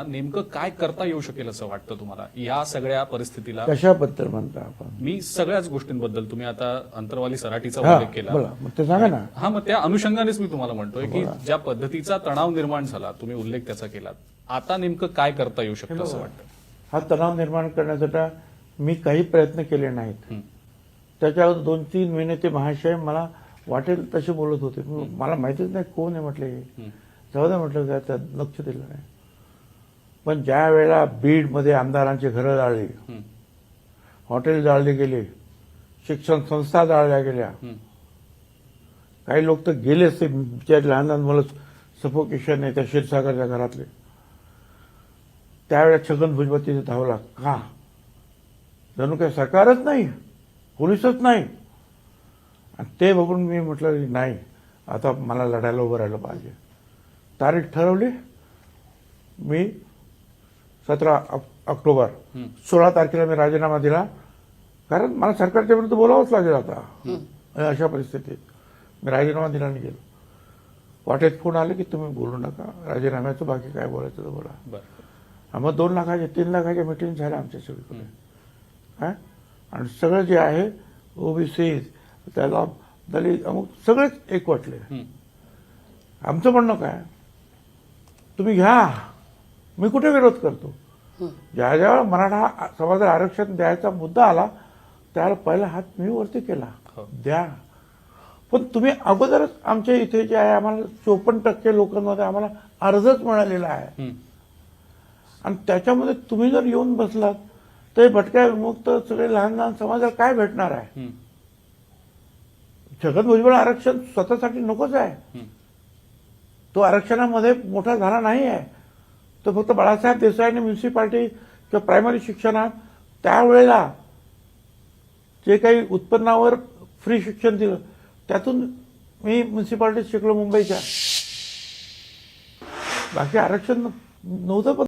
नेमकं काय करता येऊ शकेल असं वाटतं तुम्हाला या सगळ्या परिस्थितीला? कशाबद्दल म्हणता आपण? मी सगळ्याच गोष्टींबद्दल, तुम्ही आता अंतरवाली सराटीचा हा, उल्लेख केला. बोला, मग ते सांगा ना. हा, मग त्या अनुषंगानेच मी तुम्हाला म्हणतोय की ज्या पद्धतीचा तणाव निर्माण झाला, तुम्ही उल्लेख त्याचा केला, आता नेमकं काय करता येऊ शकतं असं वाटतं? हा तणाव निर्माण करण्यासाठी मी काही प्रयत्न केले नाहीत. त्याच्यावर 2-3 महिने ते महाशय मला वाटेल तसे बोलत होते. मला माहितीच नाही कोण आहे म्हटले. जाऊ दे म्हटलं, काय त्यात लक्ष दिलं नाही. पण ज्या वेळेला बीडमध्ये आमदारांची घरं जाळली, हॉटेल जाळले गेले, शिक्षण संस्था जाळल्या गेल्या, काही लोक तर गेलेच, ते लहान लहान मुलं सफोकेशन आहे त्या क्षीरसागरच्या घरातले. त्यावेळेला छगन भुजबळ तिथे धावला. का? जणू काही सरकारच नाही, पोलिसच नाही. आणि ते बघून मी म्हटलं नाही, आता मला लढायला उभं राहिलं पाहिजे. तारीख ठरवली. मी 17 ऑक्टोबर, 16 तारखेला मी राजीनामा दिला. कारण मला सरकारच्या विरुद्ध बोलावंच लागेल आता. अशा परिस्थितीत मी राजीनामा दिला आणि गेलो. वाटेत फोन आले की तुम्ही बोलू नका, राजीनाम्याचं बाकी काय बोलायचं तर बोला. मग 2 लाखाच्या 3 लाखाच्या मिटिंग झाल्या आमच्या सगळीकडे. आणि सगळं जे आहे ओबीसी, त्याला दलित, अमुक सगळेच एकवटले. आमचं म्हणणं काय, तुम्ही घ्या, मी कुठे विरोध करतो. ज्या ज्यावेळेला मराठा समाजाला आरक्षण द्यायचा मुद्दा आला त्यावेळेला पहिला हात मी वरती केला, द्या. पण तुम्ही अगोदरच आमच्या इथे जे आहे, आम्हाला 54% लोकांमध्ये आम्हाला अर्जच मिळालेला आहे. आणि त्याच्यामध्ये तुम्ही जर येऊन बसलात तर भटक्या विमुक्त सगळे लहान लहान समाजाला काय भेटणार आहे? छगन भुजबळ आरक्षण स्वतःसाठी नकोच आहे. तो आरक्षणामध्ये मोठा झाला नाही आहे. तो फक्त बाळासाहेब देसाईंनी म्युन्सिपाल्टी किंवा प्रायमरी शिक्षणात त्यावेळेला जे काही उत्पन्नावर फ्री शिक्षण दिलं, त्यातून मी म्युन्सिपाल्टीत शिकलो मुंबईच्या. बाकी आरक्षण नव्हतं. पण